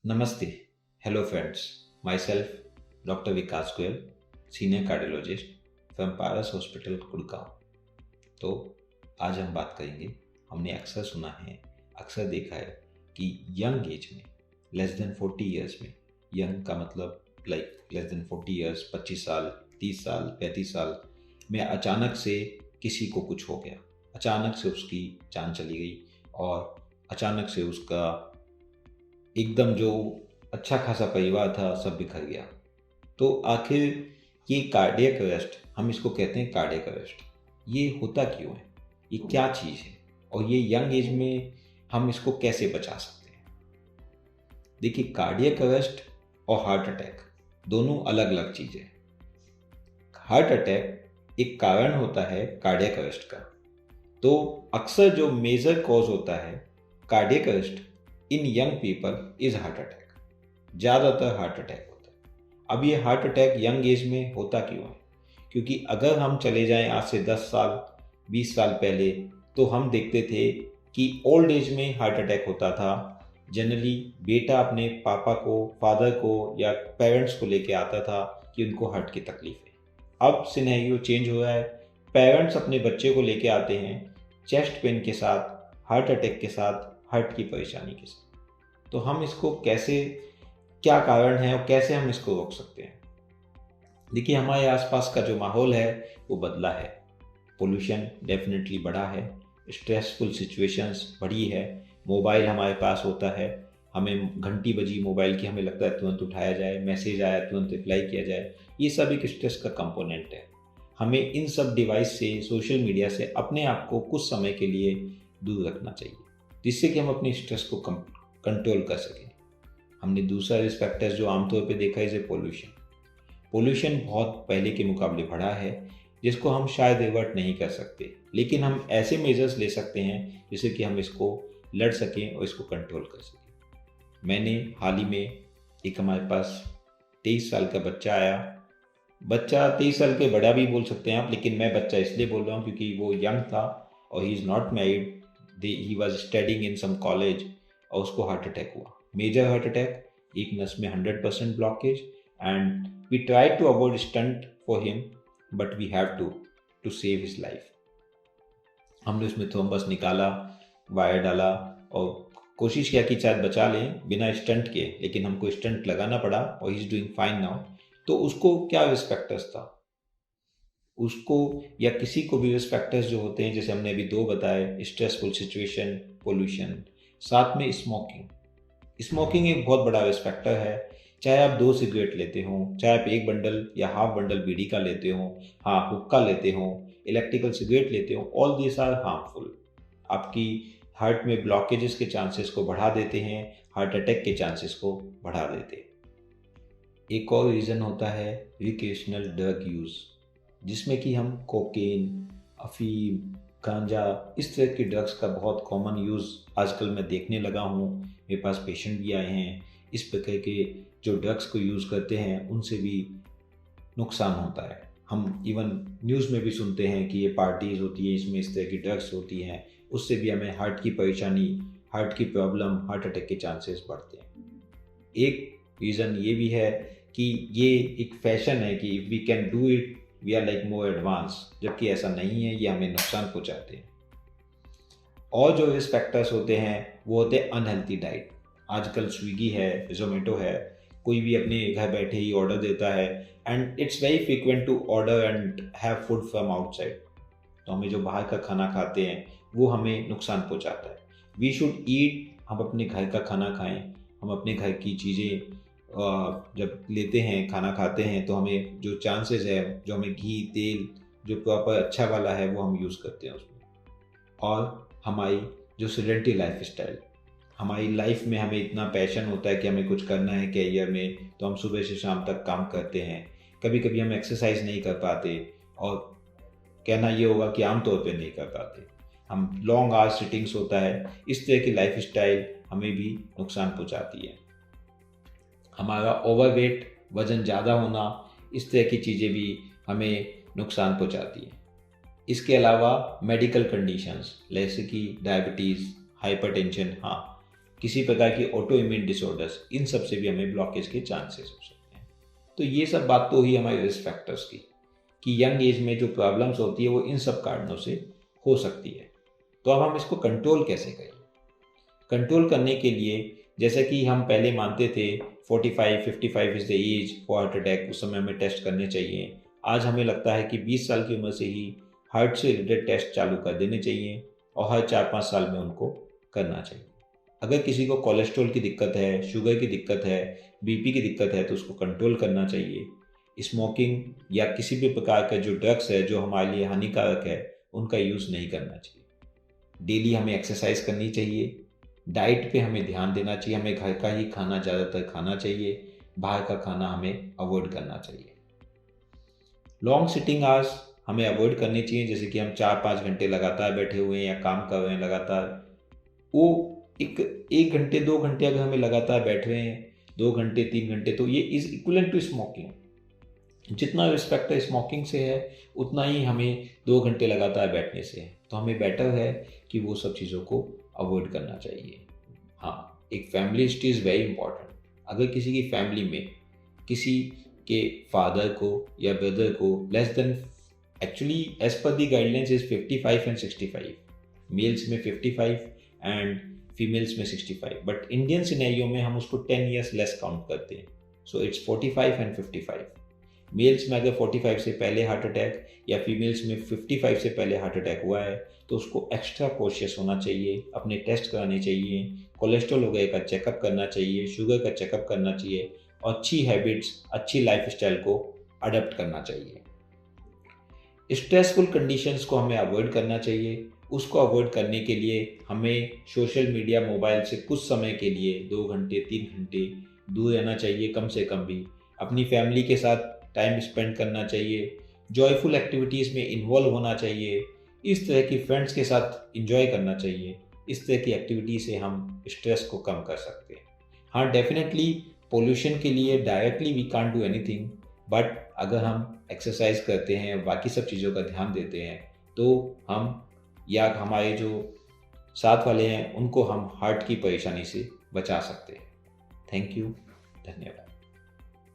Namaste. Hello friends. Myself Dr. Vikas Goyal, Senior Cardiologist from Paras Hospital, Gurgaon. तो आज हम बात करेंगे। हमने अक्सर सुना है, अक्सर देखा है कि यंग एज में लेस देन 40 ईयर्स में, यंग का मतलब लाइक लेस देन 40 ईयर्स, 25 साल, 30 साल, 35 साल में अचानक से किसी को कुछ हो गया, अचानक से उसकी जान चली गई और अचानक से उसका एकदम जो अच्छा खासा परिवार था सब बिखर गया। तो आखिर ये कार्डियक अरेस्ट, हम इसको कहते हैं कार्डियक अरेस्ट, ये होता क्यों है, ये क्या चीज़ है और ये यंग एज में हम इसको कैसे बचा सकते हैं। देखिए, कार्डियक अरेस्ट और हार्ट अटैक दोनों अलग अलग चीज़ें हैं। हार्ट अटैक एक कारण होता है कार्डियक अरेस्ट का। तो अक्सर जो मेजर कॉज होता है cardiac arrest in young people is heart attack. ज़्यादातर हार्ट अटैक होता है। अब ये हार्ट अटैक यंग एज में होता क्यों है? क्योंकि अगर हम चले जाएं आज से 10 साल 20 साल पहले, तो हम देखते थे कि ओल्ड एज में हार्ट अटैक होता था। जनरली बेटा अपने पापा को, फादर को या पेरेंट्स को लेके आता था कि उनको हार्ट की तकलीफ है। अब सिनेरियो चेंज हो रहा है, पेरेंट्स अपने बच्चे को लेके आते हैं चेस्ट पेन के साथ, हार्ट अटैक के साथ, हार्ट की परेशानी के साथ। तो हम इसको कैसे, क्या कारण है और कैसे हम इसको रोक सकते हैं? देखिए, हमारे आसपास का जो माहौल है वो बदला है। पोल्यूशन डेफिनेटली बढ़ा है, स्ट्रेसफुल सिचुएशंस बढ़ी है, मोबाइल हमारे पास होता है, हमें घंटी बजी मोबाइल की, हमें लगता है तुरंत उठाया जाए, मैसेज आया तुरंत रिप्लाई किया जाए। ये सब एक स्ट्रेस का कंपोनेंट है। हमें इन सब डिवाइस से, सोशल मीडिया से अपने आप को कुछ समय के लिए दूर रखना चाहिए, जिससे कि हम अपने स्ट्रेस को कंट्रोल कर सकें। हमने दूसरा रिस्क फैक्टर जो आमतौर पे देखा है इसे पोल्यूशन। पोल्यूशन बहुत पहले के मुकाबले बढ़ा है, जिसको हम शायद रिवर्ट नहीं कर सकते, लेकिन हम ऐसे मेजर्स ले सकते हैं जिससे कि हम इसको लड़ सकें और इसको कंट्रोल कर सकें। मैंने हाल ही में एक, हमारे पास 23 साल का बच्चा आया। बच्चा 23 साल के बड़ा भी बोल सकते हैं आप, लेकिन मैं बच्चा इसलिए बोल रहा हूँ क्योंकि वो यंग था और he is not married, he was studying in some college, और उसको हार्ट अटैक हुआ, मेजर हार्ट अटैक, एक नस में 100% blockage. And we try to avoid stent for him, but we have to save his life. हमने उसमें thrombus निकाला, wire डाला और कोशिश किया कि शायद बचा लें बिना स्टंट के, लेकिन हमको स्टंट लगाना पड़ा और he is doing fine now. तो उसको क्या रिस्क फैक्टर्स था, उसको या किसी को भी रिस्क फैक्टर्स जो होते हैं, जैसे हमने अभी दो बताए, स्ट्रेसफुल सिचुएशन, पोल्यूशन, साथ में स्मोकिंग। स्मोकिंग एक बहुत बड़ा रिस्क फैक्टर है। चाहे आप 2 सिगरेट लेते हो, चाहे आप 1 बंडल या हाफ बंडल बीड़ी का लेते हो, हाँ हुक्का लेते हो, इलेक्ट्रिकल सिगरेट लेते हो, ऑल दिस आर हार्मफुल। आपकी हार्ट में ब्लॉकेजेस के चांसेस को बढ़ा देते हैं, हार्ट अटैक के चांसेस को बढ़ा देते हैं। एक और रीज़न होता है रिक्रिएशनल ड्रग यूज़, जिसमें कि हम कोकेन, अफीम, गांजा, इस तरह की ड्रग्स का बहुत कॉमन यूज़ आजकल मैं देखने लगा हूँ। मेरे पास पेशेंट भी आए हैं। इस प्रकार के जो ड्रग्स को यूज़ करते हैं उनसे भी नुकसान होता है। हम इवन न्यूज़ में भी सुनते हैं कि ये पार्टीज़ होती है, इसमें इस तरह की ड्रग्स होती हैं, उससे भी हमें हार्ट की परेशानी, हार्ट की प्रॉब्लम, हार्ट अटैक के चांसेस बढ़ते हैं। एक रीज़न ये भी है कि ये एक फैशन है कि if we can do it we are like more advance, जबकि ऐसा नहीं है, ये हमें नुकसान पहुंचाते हैं। और जो रिस्क फैक्टर्स होते हैं वो होते हैं अनहेल्थी डाइट। आजकल स्विगी है, जोमेटो है, कोई भी अपने घर बैठे ही ऑर्डर देता है, and it's very frequent to order and have food from outside. तो हमें जो बाहर का खाना खाते हैं वो हमें नुकसान पहुंचाता है। वी शुड ईट, हम अपने घर का खाना खाएं, हम अपने घर की चीज़ें जब लेते हैं, खाना खाते हैं, तो हमें जो चांसेस है, जो हमें घी तेल जो प्रॉपर अच्छा वाला है वो हम यूज़ करते हैं उसमें। और हमारी जो सेडेंटरी लाइफ स्टाइल, हमारी लाइफ में हमें इतना पैशन होता है कि हमें कुछ करना है कैरियर में, तो हम सुबह से शाम तक काम करते हैं, कभी कभी हम एक्सरसाइज नहीं कर पाते, और कहना ये होगा कि आम तौर पे नहीं कर पाते, हम लॉन्ग आवर्स सिटिंग्स होता है। इस तरह की लाइफ स्टाइल हमें भी नुकसान पहुंचाती है। हमारा ओवरवेट, वज़न ज़्यादा होना, इस तरह की चीज़ें भी हमें नुकसान पहुंचाती हैं। इसके अलावा मेडिकल कंडीशंस जैसे कि डायबिटीज़, हाइपरटेंशन, हाँ किसी प्रकार की ऑटो इम्यून डिसऑर्डर्स, इन सब से भी हमें ब्लॉकेज के चांसेस हो सकते हैं। तो ये सब बात तो हुई हमारे रिस्क फैक्टर्स की कि यंग एज में जो प्रॉब्लम्स होती है वो इन सब कारणों से हो सकती है। तो अब हम इसको कंट्रोल कैसे करें? कंट्रोल करने के लिए जैसा कि हम पहले मानते थे 45-55 is the age for heart attack, उस समय हमें टेस्ट करने चाहिए। आज हमें लगता है कि 20 साल की उम्र से ही हार्ट से रिलेटेड टेस्ट चालू कर देने चाहिए और हर 4-5 साल में उनको करना चाहिए। अगर किसी को कोलेस्ट्रॉल की दिक्कत है, शुगर की दिक्कत है, बीपी की दिक्कत है तो उसको कंट्रोल करना चाहिए। स्मोकिंग या किसी भी प्रकार का जो ड्रग्स है जो हमारे लिए हानिकारक है उनका यूज़ नहीं करना चाहिए। डेली हमें एक्सरसाइज करनी चाहिए। डाइट पे हमें ध्यान देना चाहिए, हमें घर का ही खाना ज़्यादातर खाना चाहिए, बाहर का खाना हमें अवॉइड करना चाहिए। लॉन्ग सिटिंग आवर्स हमें अवॉइड करनी चाहिए, जैसे कि हम 4-5 घंटे लगातार बैठे हुए हैं या काम कर रहे हैं लगातार, वो एक घंटे 2 घंटे अगर हमें लगातार बैठ रहे हैं 2 घंटे 3 घंटे, तो ये इज़ इक्वलेंट टू स्मोकिंग। जितना रिस्पेक्ट स्मोकिंग से है उतना ही हमें 2 घंटे लगातार बैठने से है। तो हमें बेटर है कि वो सब चीज़ों को अवॉइड करना चाहिए। हाँ, एक family history is very important. अगर किसी की फैमिली में किसी के फादर को या ब्रदर को लेस देन, एक्चुअली एज पर the guidelines is 55 and 65, males में 55 एंड फीमेल्स में 65, बट इंडियन सिनेरियो में हम उसको 10 ईयर्स लेस काउंट करते हैं। So it's 45 and 55। मेल्स में अगर 45 से पहले हार्ट अटैक या फीमेल्स में 55 से पहले हार्ट अटैक हुआ है तो उसको एक्स्ट्रा कॉशियस होना चाहिए, अपने टेस्ट कराने चाहिए, कोलेस्ट्रॉल वगैरह का चेकअप करना चाहिए, शुगर का चेकअप करना चाहिए और अच्छी हैबिट्स, अच्छी लाइफस्टाइल को अडॉप्ट करना चाहिए। स्ट्रेसफुल कंडीशंस को हमें अवॉइड करना चाहिए। उसको अवॉइड करने के लिए हमें सोशल मीडिया, मोबाइल से कुछ समय के लिए 2 घंटे 3 घंटे दूर रहना चाहिए, कम से कम भी। अपनी फैमिली के साथ टाइम स्पेंड करना चाहिए, जॉयफुल एक्टिविटीज़ में इन्वॉल्व होना चाहिए, इस तरह की फ्रेंड्स के साथ इंजॉय करना चाहिए। इस तरह की एक्टिविटी से हम स्ट्रेस को कम कर सकते हैं। हाँ, डेफिनेटली पोल्यूशन के लिए directly we can't do anything, but अगर हम एक्सरसाइज करते हैं, बाकी सब चीज़ों का ध्यान देते हैं तो हम या हमारे जो साथ वाले हैं उनको हम हार्ट की परेशानी से बचा सकते हैं। थैंक यू, धन्यवाद।